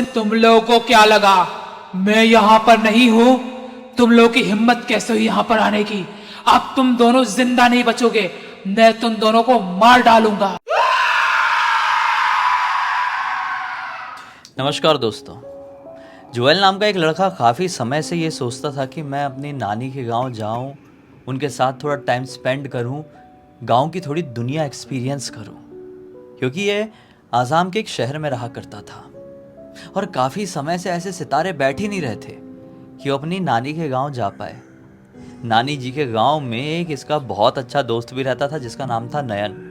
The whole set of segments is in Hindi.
तुम लोगों को क्या लगा मैं यहाँ पर नहीं हूँ? तुम लोगों की हिम्मत कैसे हुई यहाँ पर आने की? अब तुम दोनों जिंदा नहीं बचोगे, मैं तुम दोनों को मार डालूंगा। नमस्कार दोस्तों। जुएल नाम का एक लड़का काफ़ी समय से ये सोचता था कि मैं अपनी नानी के गांव जाऊं, उनके साथ थोड़ा टाइम स्पेंड करूं, गांव की थोड़ी दुनिया एक्सपीरियंस करूं, क्योंकि ये आसाम के एक शहर में रहा करता था और काफ़ी समय से ऐसे सितारे बैठ ही नहीं रहे थे कि वो अपनी नानी के गांव जा पाए। नानी जी के गांव में एक इसका बहुत अच्छा दोस्त भी रहता था जिसका नाम था नयन।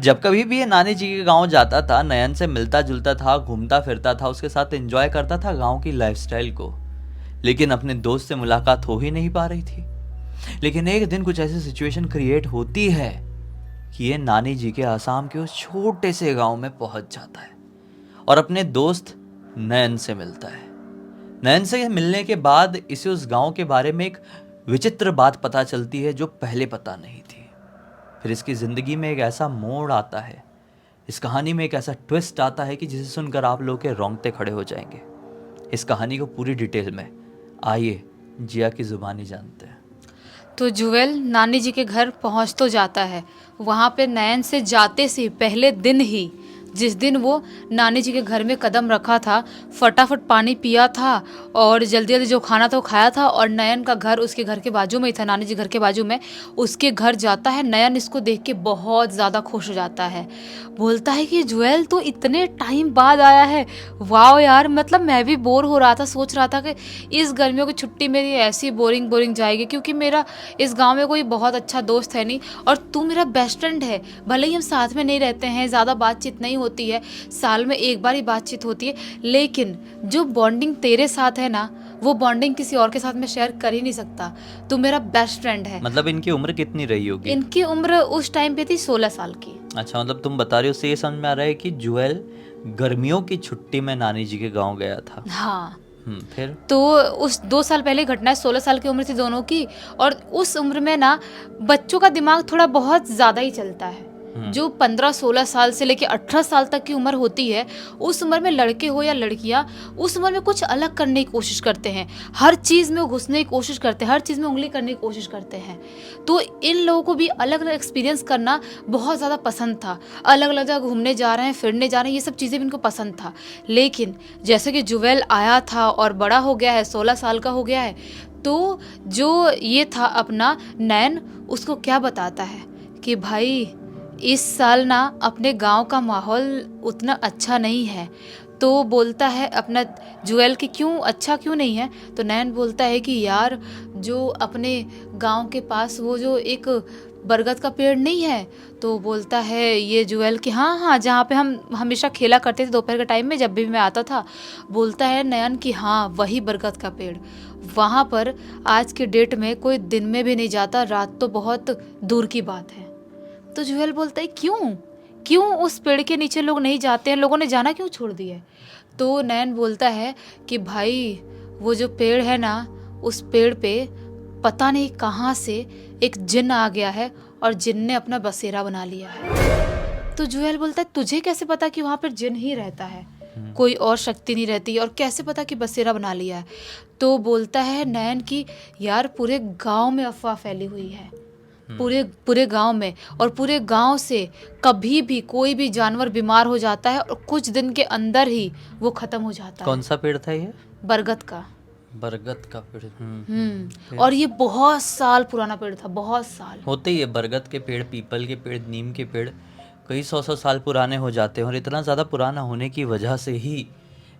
जब कभी भी ये नानी जी के गांव जाता था, नयन से मिलता जुलता था, घूमता फिरता था, उसके साथ एंजॉय करता था गांव की लाइफस्टाइल को। लेकिन अपने दोस्त से मुलाकात हो ही नहीं पा रही थी। लेकिन एक दिन कुछ ऐसी सिचुएशन क्रिएट होती है कि ये नानी जी के आसाम के उस छोटे से गांव में पहुंच जाता है और अपने दोस्त नयन से मिलता है। नयन से मिलने के बाद इसे उस गांव के बारे में एक विचित्र बात पता चलती है जो पहले पता नहीं थी। फिर इसकी ज़िंदगी में एक ऐसा मोड़ आता है, इस कहानी में एक ऐसा ट्विस्ट आता है कि जिसे सुनकर आप लोग के रोंगटे खड़े हो जाएंगे। इस कहानी को पूरी डिटेल में आइए जिया की ज़ुबानी जानते हैं। तो जुएल नानी जी के घर पहुंच तो जाता है। वहाँ पे नयन से जाते से पहले दिन ही, जिस दिन वो नानी जी के घर में कदम रखा था, फटाफट पानी पिया था और जल्दी जल्दी जो खाना था वो खाया था। और नयन का घर उसके घर के बाजू में ही था, नानी जी घर के बाजू में। उसके घर जाता है। नयन इसको देख के बहुत ज़्यादा खुश हो जाता है, बोलता है कि जुएल तो इतने टाइम बाद आया है। वाह यार, मतलब मैं भी बोर हो रहा था, सोच रहा था कि इस गर्मियों की छुट्टी मेरी ऐसी बोरिंग बोरिंग जाएगी, क्योंकि मेरा इस गांव में कोई बहुत अच्छा दोस्त है नहीं और तू मेरा बेस्ट फ्रेंड है। भले ही हम साथ में नहीं रहते हैं, ज़्यादा बातचीत नहीं होती है, साल में एक बार ही बातचीत होती है, लेकिन जो बॉन्डिंग तेरे साथ है ना, वो बॉन्डिंग किसी और के साथ मैं शेयर कर ही नहीं सकता। तू मेरा बेस्ट फ्रेंड है। मतलब इनकी उम्र कितनी रही होगी? इनकी उम्र उस टाइम पे थी 16 साल की। अच्छा, मतलब तुम बता रही हो, उससे ये समझ में आ रहा है कि जुएल गर्मियों की छुट्टी में नानी जी के गांव गया था। हाँ। फिर तो उस 2 साल पहले घटना है, 16 साल की उम्र थी दोनों की। और उस उम्र में ना बच्चों का दिमाग थोड़ा बहुत ज़्यादा ही चलता है। जो 15-16 साल से लेके 18 साल तक की उम्र होती है, उस उम्र में लड़के हो या लड़कियां, उस उम्र में कुछ अलग करने की कोशिश करते हैं, हर चीज़ में घुसने की कोशिश करते हैं, हर चीज़ में उंगली करने की कोशिश करते हैं। तो इन लोगों को भी अलग अलग एक्सपीरियंस करना बहुत ज़्यादा पसंद था। अलग अलग जगह घूमने जा रहे हैं, फिरने जा रहे हैं, ये सब चीज़ें भी इनको पसंद था। लेकिन जैसे कि जुवेल आया था और बड़ा हो गया है, 16 साल का हो गया है, तो जो ये था अपना नयन, उसको क्या बताता है कि भाई इस साल ना अपने गांव का माहौल उतना अच्छा नहीं है। तो बोलता है अपना जुएल कि क्यों, अच्छा क्यों नहीं है? तो नयन बोलता है कि यार, जो अपने गांव के पास वो जो एक बरगद का पेड़ नहीं है, तो बोलता है ये जुएल कि हाँ हाँ, जहाँ पे हम हमेशा खेला करते थे दोपहर के टाइम में, जब भी मैं आता था। बोलता है नयन कि हाँ, वही बरगद का पेड़, वहाँ पर आज के डेट में कोई दिन में भी नहीं जाता, रात तो बहुत दूर की बात है। तो जुएल बोलता है क्यों उस पेड़ के नीचे लोग नहीं जाते हैं, लोगों ने जाना क्यों छोड़ दिया है? तो नयन बोलता है कि भाई वो जो पेड़ है ना, उस पेड़ पे पता नहीं कहाँ से एक जिन्न आ गया है और जिन्न ने अपना बसेरा बना लिया है। तो जुएल बोलता है तुझे कैसे पता कि वहाँ पर जिन्न ही रहता है, कोई और शक्ति नहीं रहती, और कैसे पता कि बसेरा बना लिया है? तो बोलता है नयन कि यार, पूरे गाँव में अफवाह फैली हुई है, पूरे गांव में, और पूरे गांव से कभी भी कोई भी जानवर बीमार हो जाता है और कुछ दिन के अंदर ही वो खत्म हो जाता है। कौन सा पेड़ था ये? बरगद का। बरगद का पेड़। और ये बहुत साल पुराना पेड़ था, बहुत साल। होते ही है, बरगद के पेड़, पीपल के पेड़, नीम के पेड़ कई सौ साल पुराने हो जाते हैं। और इतना ज़्यादा पुराना होने की वजह से ही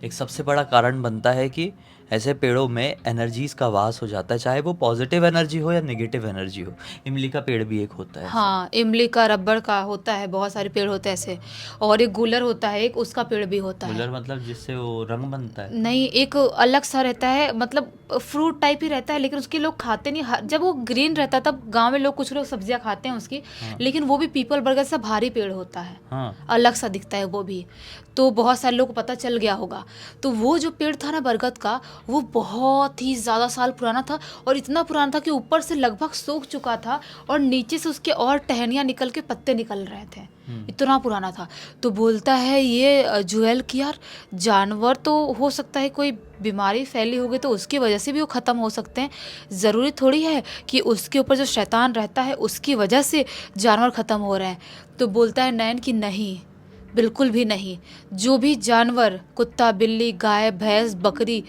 एक सबसे बड़ा कारण बनता है कि ऐसे पेड़ों में एनर्जीज का वास हो जाता है, चाहे वो पॉजिटिव एनर्जी हो या नेगेटिव एनर्जी हो। इमली का पेड़ भी एक होता है। हाँ, इमली का, रबड़ का होता है, बहुत सारे पेड़ होते हैं ऐसे। और एक गुलर होता है, एक उसका पेड़ भी होता है। गुलर मतलब जिससे वो रंग बनता है? नहीं, एक अलग सा रहता है, मतलब फ्रूट टाइप ही रहता है, लेकिन उसके लोग खाते नहीं। जब वो ग्रीन रहता है तब गांव में लोग, कुछ लोग सब्जियां खाते हैं उसकी। हाँ। लेकिन वो भी पीपल बरगद से भारी पेड़ होता है। हाँ। अलग सा दिखता है वो भी। तो बहुत सारे लोग को पता चल गया होगा। तो वो जो पेड़ था ना बरगद का, वो बहुत ही ज़्यादा साल पुराना था और इतना पुराना था कि ऊपर से लगभग सूख चुका था और नीचे से उसके और टहनियाँ निकल के पत्ते निकल रहे थे, इतना पुराना था। तो बोलता है ये जुएल कि यार जानवर तो हो सकता है कोई बीमारी फैली होगी तो उसकी वजह से भी वो ख़त्म हो सकते हैं, ज़रूरी थोड़ी है कि उसके ऊपर जो शैतान रहता है उसकी वजह से जानवर ख़त्म हो रहे हैं। तो बोलता है नैन कि नहीं, बिल्कुल भी नहीं। जो भी जानवर, कुत्ता, बिल्ली, गाय, भैंस, बकरी,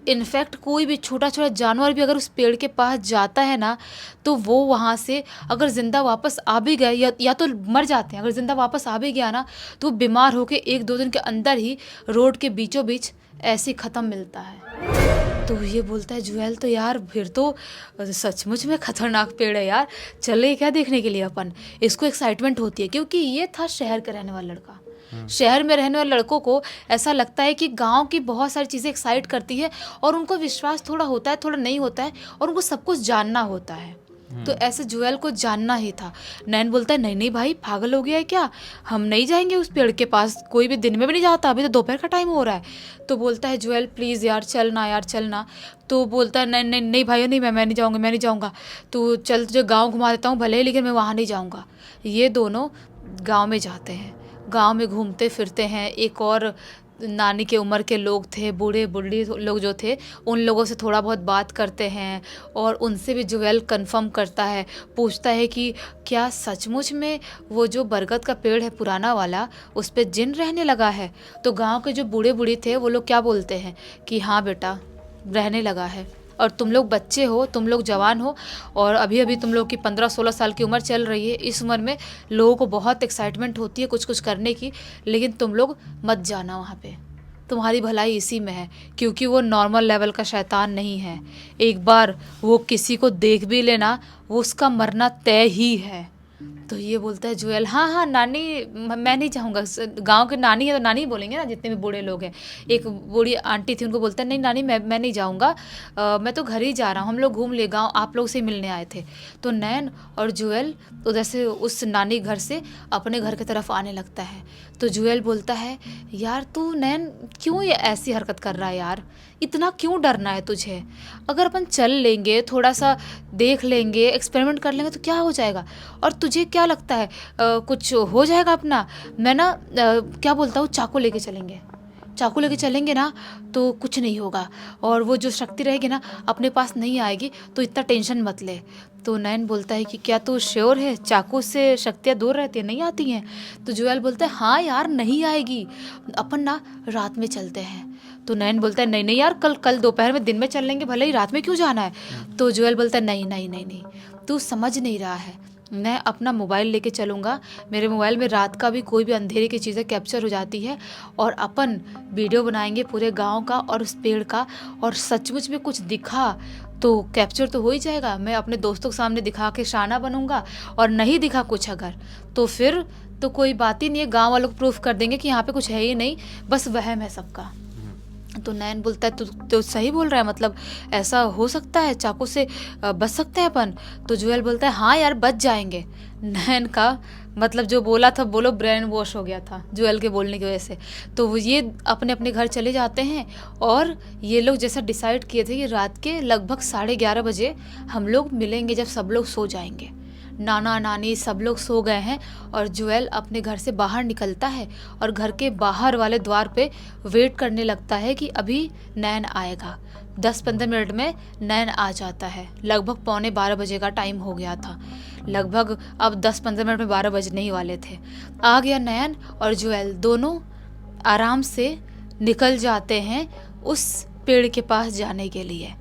इनफैक्ट कोई भी छोटा छोटा जानवर भी अगर उस पेड़ के पास जाता है ना, तो वो वहाँ से अगर ज़िंदा वापस आ भी गए या तो मर जाते हैं, अगर ज़िंदा वापस आ भी गया ना तो वो बीमार होके 1-2 दिन के अंदर ही रोड के बीचों बीच ऐसे ख़त्म मिलता है। तो ये बोलता है जुएल तो यार फिर तो सचमुच में खतरनाक पेड़ है यार, चले क्या देखने के लिए अपन। इसको एक्साइटमेंट होती है क्योंकि ये था शहर का रहने वाला लड़का। शहर में रहने वाले लड़कों को ऐसा लगता है कि गांव की बहुत सारी चीज़ें एक्साइट करती है और उनको विश्वास थोड़ा होता है, थोड़ा नहीं होता है, और उनको सब कुछ जानना होता है। तो ऐसे जुएल को जानना ही था। नैन बोलता है नहीं नहीं भाई, पागल हो गया है क्या, हम नहीं जाएंगे उस पेड़ के पास, कोई भी दिन में भी नहीं जाता, अभी तो दोपहर का टाइम हो रहा है। तो बोलता है जुएल प्लीज़ यार चलना, यार चलना। तो बोलता है नहीं नहीं नहीं भाई, नहीं मैं नहीं जाऊँगा, मैं नहीं जाऊँगा। तो चल तुझे गाँव घुमा देता हूँ भले ही, लेकिन मैं वहाँ नहीं जाऊँगा। ये दोनों गाँव में जाते हैं, गांव में घूमते फिरते हैं। एक और नानी के उम्र के लोग थे, बूढ़े बूढ़ी लोग जो थे, उन लोगों से थोड़ा बहुत बात करते हैं और उनसे भी जुएल कंफर्म करता है, पूछता है कि क्या सचमुच में वो जो बरगद का पेड़ है पुराना वाला, उस पे जिन रहने लगा है। तो गांव के जो बूढ़े बूढ़ी थे वो लोग क्या बोलते हैं कि हाँ बेटा रहने लगा है, और तुम लोग बच्चे हो, तुम लोग जवान हो, और अभी अभी तुम लोग की 15-16 साल की उम्र चल रही है। इस उम्र में लोगों को बहुत एक्साइटमेंट होती है कुछ कुछ करने की, लेकिन तुम लोग मत जाना वहाँ पे, तुम्हारी भलाई इसी में है, क्योंकि वो नॉर्मल लेवल का शैतान नहीं है। एक बार वो किसी को देख भी लेना, वो उसका मरना तय ही है। तो ये बोलता है जुएल हाँ हाँ नानी मैं नहीं चाहूँगा, गांव के नानी है तो नानी ही बोलेंगे ना जितने भी बूढ़े लोग हैं। एक बूढ़ी आंटी थी, उनको बोलता है नहीं नानी मैं नहीं जाऊँगा, मैं तो घर ही जा रहा हूँ, हम लोग घूम ले, गांव आप लोग से मिलने आए थे। तो नैन और जुएल उधर से उस नानी घर से अपने घर की तरफ आने लगता है। तो जुएल बोलता है यार तू नैन क्यों ये ऐसी हरकत कर रहा है यार, इतना क्यों डरना है तुझे, अगर अपन चल लेंगे, थोड़ा सा देख लेंगे, एक्सपेरिमेंट कर लेंगे तो क्या हो जाएगा, और तुझे क्या लगता है कुछ हो जाएगा अपना। मैं ना क्या बोलता हूँ, चाकू लेके चलेंगे, चाकू लेके चलेंगे ना तो कुछ नहीं होगा, और वो जो शक्ति रहेगी ना अपने पास नहीं आएगी, तो इतना टेंशन मत ले। तो नैन बोलता है कि क्या तू श्योर है, चाकू से शक्तियाँ दूर रहती हैं, नहीं आती हैं। तो जुएल बोलता है हाँ यार नहीं आएगी, अपन ना रात में चलते हैं। तो नैन बोलता है नहीं नहीं यार, कल दोपहर में, दिन में चल लेंगे, भले ही रात में क्यों जाना है। तो जुएल बोलता है नहीं नहीं नहीं नहीं, तू समझ नहीं रहा है, मैं अपना मोबाइल लेके चलूँगा, मेरे मोबाइल में रात का भी कोई भी अंधेरे की चीज़ें कैप्चर हो जाती है, और अपन वीडियो बनाएंगे पूरे गांव का और उस पेड़ का, और सचमुच में कुछ दिखा तो कैप्चर तो हो ही जाएगा, मैं अपने दोस्तों के सामने दिखा के शाना बनूंगा, और नहीं दिखा कुछ अगर तो फिर तो कोई बात ही नहीं है, गाँव वालों को प्रूफ कर देंगे कि यहाँ पे कुछ है ही नहीं, बस वहम है सबका। तो नैन बोलता है तो सही बोल रहा है, मतलब ऐसा हो सकता है, चाकू से बच सकते हैं अपन। तो जुएल बोलता है हाँ यार बच जाएंगे। नैन का मतलब जो बोला था बोलो ब्रेन वॉश हो गया था जुएल के बोलने की वजह से। तो वो ये अपने अपने घर चले जाते हैं, और ये लोग जैसा डिसाइड किए थे कि रात के लगभग 11:30 बजे हम लोग मिलेंगे जब सब लोग सो जाएंगे। नाना नानी सब लोग सो गए हैं, और जुएल अपने घर से बाहर निकलता है और घर के बाहर वाले द्वार पे वेट करने लगता है कि अभी नैन आएगा। 10-15 मिनट में नैन आ जाता है, लगभग 11:45 बजे का टाइम हो गया था, लगभग अब 10-15 मिनट में 12 बजने ही वाले थे। आ गया नैन, और जुएल दोनों आराम से निकल जाते हैं उस पेड़ के पास जाने के लिए।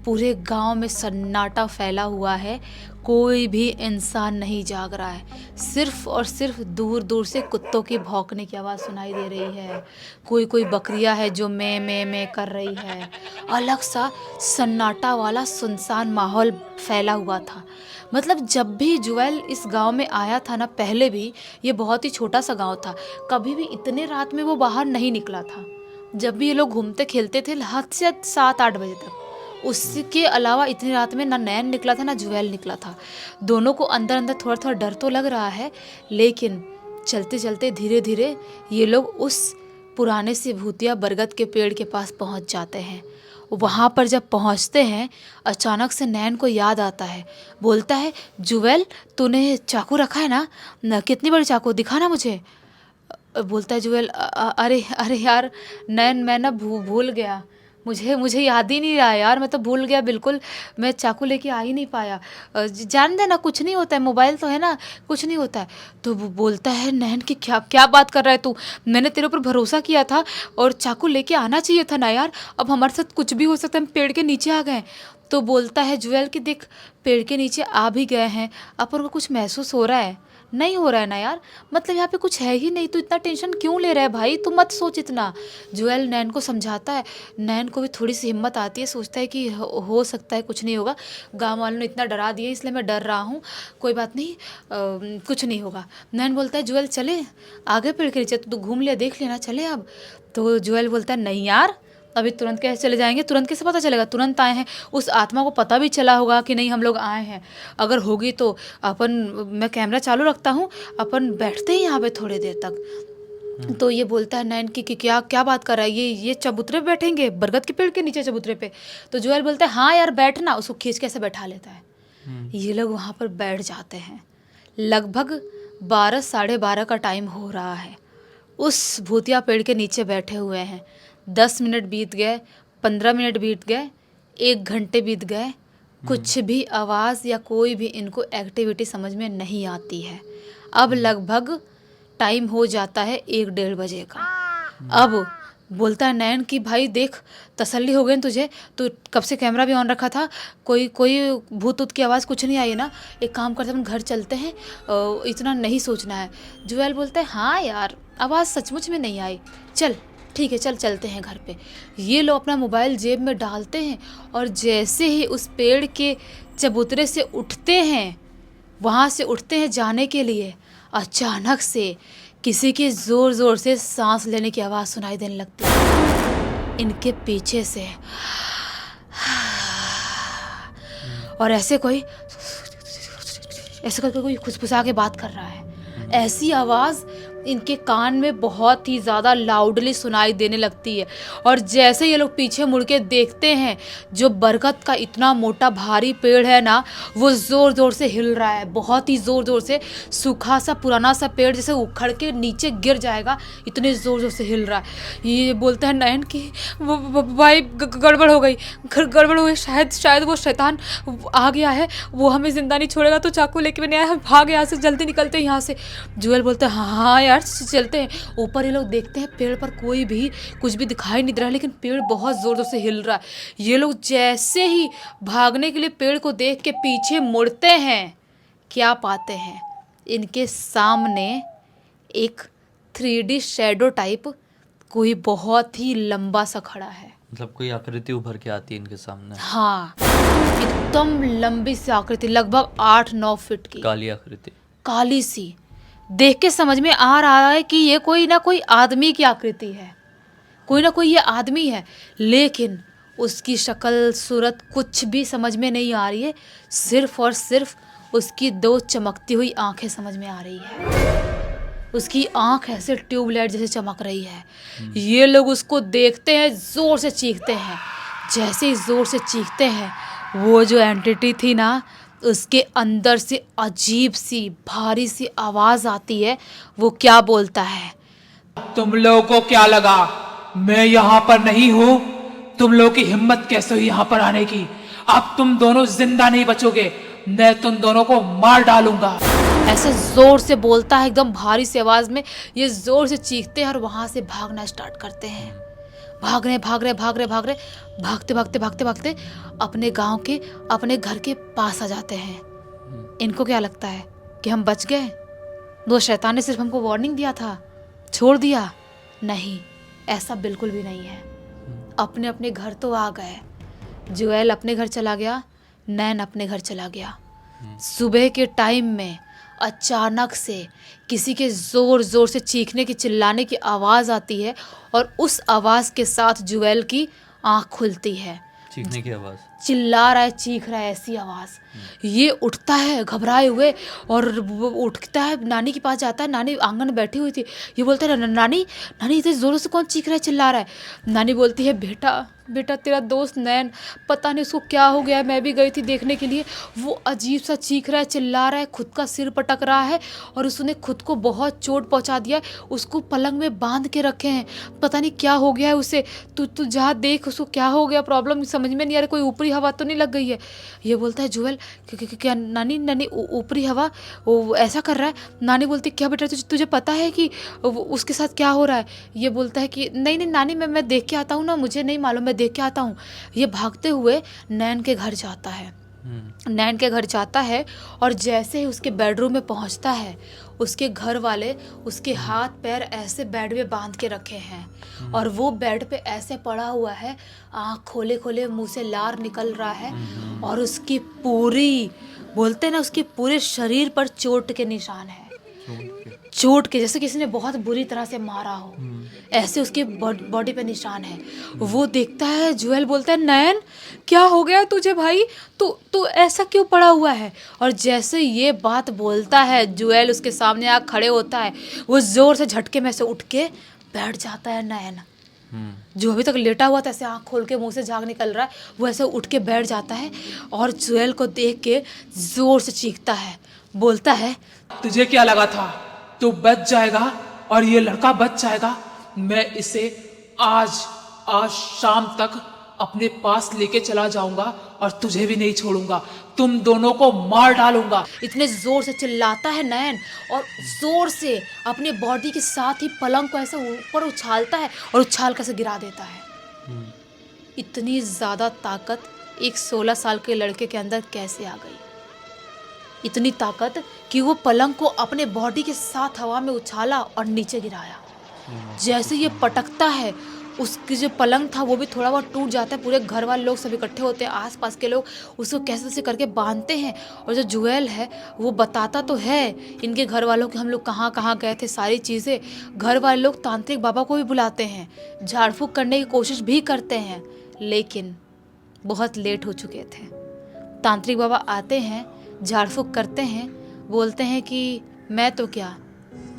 पूरे गांव में सन्नाटा फैला हुआ है, कोई भी इंसान नहीं जाग रहा है, सिर्फ और सिर्फ दूर दूर से कुत्तों की भौंकने की आवाज़ सुनाई दे रही है, कोई बकरियां है जो मैं कर रही है। अलग सा सन्नाटा वाला सुनसान माहौल फैला हुआ था। मतलब जब भी जुएल इस गांव में आया था ना, पहले भी ये बहुत ही छोटा सा गांव था, कभी भी इतने रात में वो बाहर नहीं निकला था। जब भी ये लोग घूमते खेलते थे हद से 7-8 बजे तक, उसके अलावा इतनी रात में ना नैन निकला था ना जुएल निकला था। दोनों को अंदर अंदर थोड़ा थोड़ा डर तो लग रहा है, लेकिन चलते चलते धीरे धीरे ये लोग उस पुराने से भूतिया बरगद के पेड़ के पास पहुंच जाते हैं। वहाँ पर जब पहुँचते हैं अचानक से नैन को याद आता है। बोलता है जुवेल तूने चाकू रखा है ना, कितनी बड़ी चाकू दिखा ना मुझे। बोलता है जुवेल अरे अरे यार नैन मैं ना भूल गया, मुझे याद ही नहीं रहा यार, मैं तो भूल गया बिल्कुल, मैं चाकू लेके आ ही नहीं पाया। जान देना कुछ नहीं होता है, मोबाइल तो है ना, कुछ नहीं होता है। तो वो बोलता है नैन की क्या क्या बात कर रहा है तू, मैंने तेरे ऊपर भरोसा किया था और चाकू लेके आना चाहिए था ना यार, अब हमारे साथ कुछ भी हो सकता है, हम पेड़ के नीचे आ गए। तो बोलता है जुएल कि देख पेड़ के नीचे आ भी गए हैं, अपन को कुछ महसूस हो रहा है, नहीं हो रहा है ना यार, मतलब यहाँ पे कुछ है ही नहीं, तो इतना टेंशन क्यों ले रहा है भाई, तू मत सोच इतना। जुएल नैन को समझाता है, नैन को भी थोड़ी सी हिम्मत आती है, सोचता है कि हो सकता है कुछ नहीं होगा, गांव वालों ने इतना डरा दिया इसलिए मैं डर रहा हूँ, कोई बात नहीं, कुछ नहीं होगा। नैन बोलता है जुएल चले आगे पेड़ के नीचे, तो तू घूम लिया देख लेना, चले अब। तो जुएल बोलता है नहीं यार अभी तुरंत कैसे चले जाएंगे, तुरंत कैसे पता चलेगा, तुरंत आए हैं, उस आत्मा को पता भी चला होगा कि नहीं हम लोग आए हैं, अगर होगी तो अपन, मैं कैमरा चालू रखता हूँ, अपन बैठते ही यहाँ पे थोड़ी देर तक। तो ये बोलता है नैन की कि क्या क्या बात कर रहा है, ये चबूतरे पे बैठेंगे, बरगद के पेड़ के नीचे चबूतरे पे। तो जुएल बोलता है हाँ यार बैठना, उसको खींच के ऐसे बैठा लेता है। ये लोग वहाँ पर बैठ जाते हैं। लगभग 12 साढ़े 12 का टाइम हो रहा है, उस भूतिया पेड़ के नीचे बैठे हुए हैं। 10 मिनट बीत गए, 15 मिनट बीत गए, 1 घंटे बीत गए, कुछ भी आवाज़ या कोई भी इनको एक्टिविटी समझ में नहीं आती है। अब लगभग टाइम हो जाता है 1-1:30 बजे का। अब बोलता है नैन कि भाई देख तसल्ली हो गई न तुझे, तो कब से कैमरा भी ऑन रखा था, कोई भूत ऊत की आवाज़ कुछ नहीं आई है ना, एक काम करते हम घर चलते हैं, इतना नहीं सोचना है। जुएल बोलता है हाँ यार आवाज़ सचमुच में नहीं आई, चल ठीक है चल चलते हैं घर पे। ये लोग अपना मोबाइल जेब में डालते हैं और जैसे ही उस पेड़ के चबूतरे से उठते हैं, वहाँ से उठते हैं जाने के लिए, अचानक से किसी की ज़ोर ज़ोर से सांस लेने की आवाज़ सुनाई देने लगती है इनके पीछे से, और ऐसे करके कोई फुसफुसा के बात कर रहा है। ऐसी आवाज़ इनके कान में बहुत ही ज़्यादा लाउडली सुनाई देने लगती है, और जैसे ये लोग पीछे मुड़ के देखते हैं, जो बरगद का इतना मोटा भारी पेड़ है ना, वो ज़ोर ज़ोर से हिल रहा है, बहुत ही ज़ोर ज़ोर से, सूखा सा पुराना सा पेड़ जैसे उखड़ के नीचे गिर जाएगा, इतने ज़ोर ज़ोर से हिल रहा है। ये बोलता है नयन कि वो भाई गड़बड़ हो गई, गड़बड़ हो गई, शायद वो शैतान आ गया है, वो हमें ज़िंदा नहीं छोड़ेगा, तो चाकू लेके मैंने आया, हम भाग यहाँ से, जल्दी निकलते हैं यहाँ से। जुएल बोलता है हाँ यार चलते हैं। ऊपर ये लोग देखते हैं पेड़ पर कोई भी कुछ भी दिखाई नहीं दे रहा, लेकिन पेड़ बहुत ज़ोर ज़ोर से हिल रहा है। ये लोग जैसे ही भागने के लिए पेड़ को देख के पीछे मुड़ते हैं, क्या पाते हैं इनके सामने एक 3D शैडो टाइप कोई बहुत ही लंबा सा खड़ा है। मतलब कोई आकृति उभर के आती है इनके सामने। हाँ एकदम लंबी सी आकृति, लगभग 8-9 फीट की काली आकृति, काली सी। देख के समझ में आ रहा है कि ये कोई ना कोई आदमी की आकृति है, कोई ना कोई ये आदमी है, लेकिन उसकी शक्ल सूरत कुछ भी समझ में नहीं आ रही है, सिर्फ और सिर्फ उसकी 2 चमकती हुई आंखें समझ में आ रही है। उसकी आंख ऐसे ट्यूबलाइट जैसे चमक रही है। ये लोग उसको देखते हैं, ज़ोर से चीखते हैं। जैसे ही ज़ोर से चीखते हैं, वो जो एंटिटी थी ना, उसके अंदर से अजीब सी भारी सी आवाज़ आती है। वो क्या बोलता है, तुम लोगों को क्या लगा मैं यहाँ पर नहीं हूँ? तुम लोगों की हिम्मत कैसे हुई यहाँ पर आने की? अब तुम दोनों जिंदा नहीं बचोगे, मैं तुम दोनों को मार डालूंगा। ऐसे जोर से बोलता है एकदम भारी सी आवाज़ में। ये जोर से चीखते हैं और वहाँ से भागना स्टार्ट करते हैं। भाग रहे भागते अपने गांव के, अपने घर के पास आ जाते हैं। इनको क्या लगता है कि हम बच गए, वो शैतान ने सिर्फ हमको वार्निंग दिया था, छोड़ दिया? नहीं, ऐसा बिल्कुल भी नहीं है। अपने अपने घर तो आ गए। जुएल अपने घर चला गया, नैन अपने घर चला गया। सुबह के टाइम में अचानक से किसी के ज़ोर ज़ोर से चीखने की, चिल्लाने की आवाज़ आती है और उस आवाज़ के साथ जुएल की आँख खुलती है। चीखने की आवाज़, चिल्ला रहा है, चीख रहा है, ऐसी आवाज़। ये उठता है घबराए हुए और वो उठता है, नानी के पास जाता है। नानी आंगन में बैठी हुई थी। ये बोलता है, नानी नानी इतने ज़ोरों से कौन चीख रहा है, चिल्ला रहा है? नानी बोलती है, बेटा बेटा तेरा दोस्त नैन, पता नहीं उसको क्या हो गया है, मैं भी गई थी देखने के लिए। वो अजीब सा चीख रहा है, चिल्ला रहा है, खुद का सिर पटक रहा है और उसने खुद को बहुत चोट पहुंचा दिया है। उसको पलंग में बांध के रखे हैं, पता नहीं क्या हो गया है उसे। तू जा देख उसको क्या हो गया, प्रॉब्लम समझ में नहीं आ रही, कोई ऊपरी हवा तो नहीं लग गई है। ये बोलता है, जुएल क्या नानी नानी ऊपरी हवा वो ऐसा कर रहा है? नानी बोलती, क्या बेटा तुझे पता है कि उसके साथ क्या हो रहा है? ये बोलता है कि नहीं नहीं नानी, मैं देख के आता हूँ ना, मुझे नहीं मालूम, मैं देख के आता हूँ। ये भागते हुए नैन के घर जाता है। नैन के घर जाता है और जैसे ही उसके बेडरूम में पहुंचता है, उसके घर वाले उसके हाथ पैर ऐसे बेड में बांध के रखे हैं और वो बेड पे ऐसे पड़ा हुआ है, आँख खोले खोले, मुंह से लार निकल रहा है और उसकी पूरी, बोलते हैं ना, उसके पूरे शरीर पर चोट के निशान है। चोट के जैसे किसी ने बहुत बुरी तरह से मारा हो, ऐसे उसकी बॉडी पे निशान है। वो देखता है, जुएल बोलता है, नैन क्या हो गया तुझे भाई, तू ऐसा क्यों पड़ा हुआ है? और जैसे ये बात बोलता है, जुएल उसके सामने आकर खड़े होता है। वो जोर से झटके में से उठ के बैठ जाता है। नैन जो अभी तक लेटा हुआ था, ऐसे आँख खोल के मुंह से झाग निकल रहा है, वो ऐसे उठ के बैठ जाता है और जुएल को देख के जोर से चीखता है, बोलता है, तुझे क्या लगा था तू बच जाएगा और ये लड़का बच जाएगा? मैं इसे आज आज शाम तक अपने पास लेके चला जाऊंगा और तुझे भी नहीं छोड़ूंगा, तुम दोनों को मार डालूंगा। इतने जोर से चिल्लाता है नैन और जोर से अपने बॉडी के साथ ही पलंग को ऐसे ऊपर उछालता है और उछाल कर से गिरा देता है। इतनी ज़्यादा ताकत एक 16 साल के लड़के के अंदर कैसे आ गई? इतनी ताकत कि वो पलंग को अपने बॉडी के साथ हवा में उछाला और नीचे गिराया। जैसे ये पटकता है, उसकी जो पलंग था वो भी थोड़ा बहुत टूट जाता है। पूरे घर वाले लोग सब इकट्ठे होते हैं, आसपास के लोग उसको कैसे कैसे करके बांधते हैं। और जो जुएल है वो बताता तो है इनके घर वालों के हम लोग कहाँ कहाँ गए थे, सारी चीज़ें। घर वाले लोग तांत्रिक बाबा को भी बुलाते हैं, झाड़ फूँक करने की कोशिश भी करते हैं, लेकिन बहुत लेट हो चुके थे। तांत्रिक बाबा आते हैं, झाड़ फूँक करते हैं, बोलते हैं कि मैं तो क्या,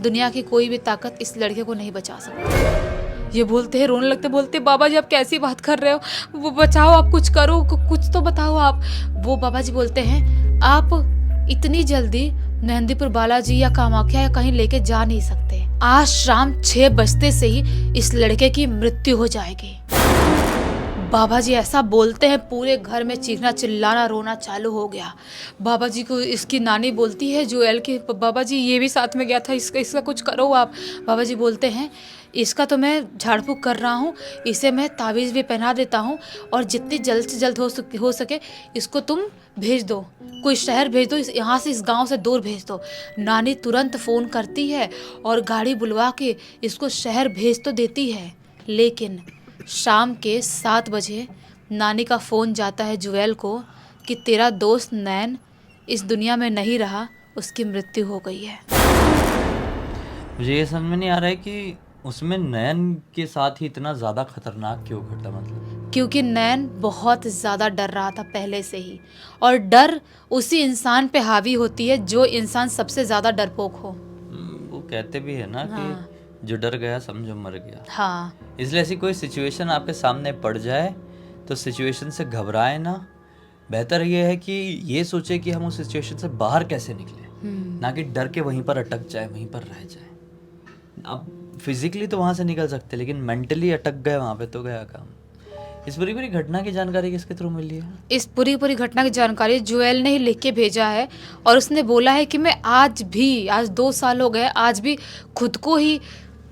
दुनिया की कोई भी ताकत इस लड़के को नहीं बचा सकती। ये बोलते हैं, रोने लगते, बोलते, बाबा जी आप कैसी बात कर रहे हो, वो बचाओ, आप कुछ करो, कुछ तो बताओ आप। वो बाबा जी बोलते हैं, आप इतनी जल्दी मेहंदीपुर बालाजी या कामाख्या या कहीं लेके जा नहीं सकते। आज शाम 6 बजते से ही इस लड़के की मृत्यु हो जाएगी। बाबा जी ऐसा बोलते हैं, पूरे घर में चीखना चिल्लाना रोना चालू हो गया। बाबा जी को इसकी नानी बोलती है जुएल की, बाबा जी ये भी साथ में गया था, इसका कुछ करो आप। बाबा जी बोलते हैं, इसका तो मैं झाड़ फूँक कर रहा हूँ, इसे मैं तावीज़ भी पहना देता हूँ और जितनी जल्द से जल्द हो सके इसको तुम भेज दो, कोई शहर भेज दो, यहाँ से इस गांव से दूर भेज दो। नानी तुरंत फ़ोन करती है और गाड़ी बुलवा के इसको शहर भेज तो देती है, लेकिन शाम के 7 बजे नानी का फ़ोन जाता है जुएल को कि तेरा दोस्त नैन इस दुनिया में नहीं रहा, उसकी मृत्यु हो गई है। मुझे ये समझ में नहीं आ रहा है कि उसमें नैन के साथ ही इतना ज़्यादा खतरनाक क्यों घटा, मतलब क्योंकि नैन बहुत ज़्यादा डर रहा था पहले से ही, और डर उसी इंसान पे हावी होती है जो इंसान सबसे ज़्यादा डरपोक हो। वो कहते भी है ना कि जो डर गया समझो मर गया। हाँ, इसलिए ऐसी कोई सिचुएशन आपके सामने पड़ जाए तो सिचुएशन से घबराए ना। बेहतर ये है कि ये सोचे कि हम उस सिचुएशन से बाहर कैसे निकले, ना कि डर के वहीं पर अटक जाए, वहीं पर रह जाए। अब फिजिकली तो वहाँ से निकल सकते, लेकिन मेंटली अटक गए वहाँ पे तो गया काम। इस पूरी पूरी घटना की जानकारी किसके थ्रू मिली है? इस पूरी पूरी घटना की जानकारी जुएल ने ही लिख के भेजा है और उसने बोला है कि मैं आज 2 साल हो गए, आज भी खुद को ही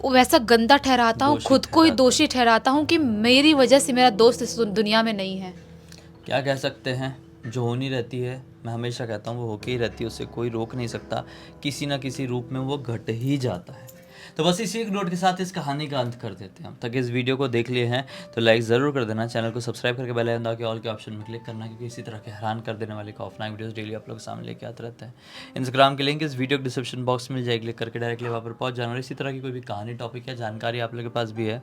वैसा गंदा ठहराता हूँ, खुद को ही दोषी ठहराता हूँ कि मेरी वजह से मेरा दोस्त इस दुनिया में नहीं है। क्या कह सकते हैं, जो होनी रहती है, मैं हमेशा कहता हूँ वो होके ही रहती है, उसे कोई रोक नहीं सकता, किसी ना किसी रूप में वो घट ही जाता है। तो बस इसी एक नोट के साथ इस कहानी का अंत कर देते हैं हम। तक इस वीडियो को देख लिए हैं तो लाइक ज़रूर कर देना, चैनल को सब्सक्राइब करके बेल आइकन दबा के ऑल के ऑप्शन में क्लिक करना, क्योंकि इसी तरह के हैरान कर देने वाले खौफनाक वीडियोस डेली आप लोग सामने लेके आते रहते हैं। इंस्टाग्राम की लिंक इस वीडियो के डिस्क्रिप्शन बॉक्स में मिल जाएगी, क्लिक करके डायरेक्टली वहाँ पर पहुँच जाना। और इसी तरह की कोई भी कहानी, टॉपिक या जानकारी आप लोग के पास भी है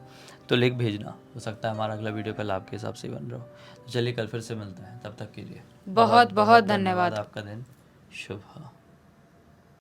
तो लिख भेजना, हो सकता है हमारा अगला वीडियो कल आपके हिसाब से बन रहा हो। तो चलिए कल फिर से मिलते हैं, तब तक के लिए बहुत बहुत धन्यवाद। आपका दिन शुभ हो।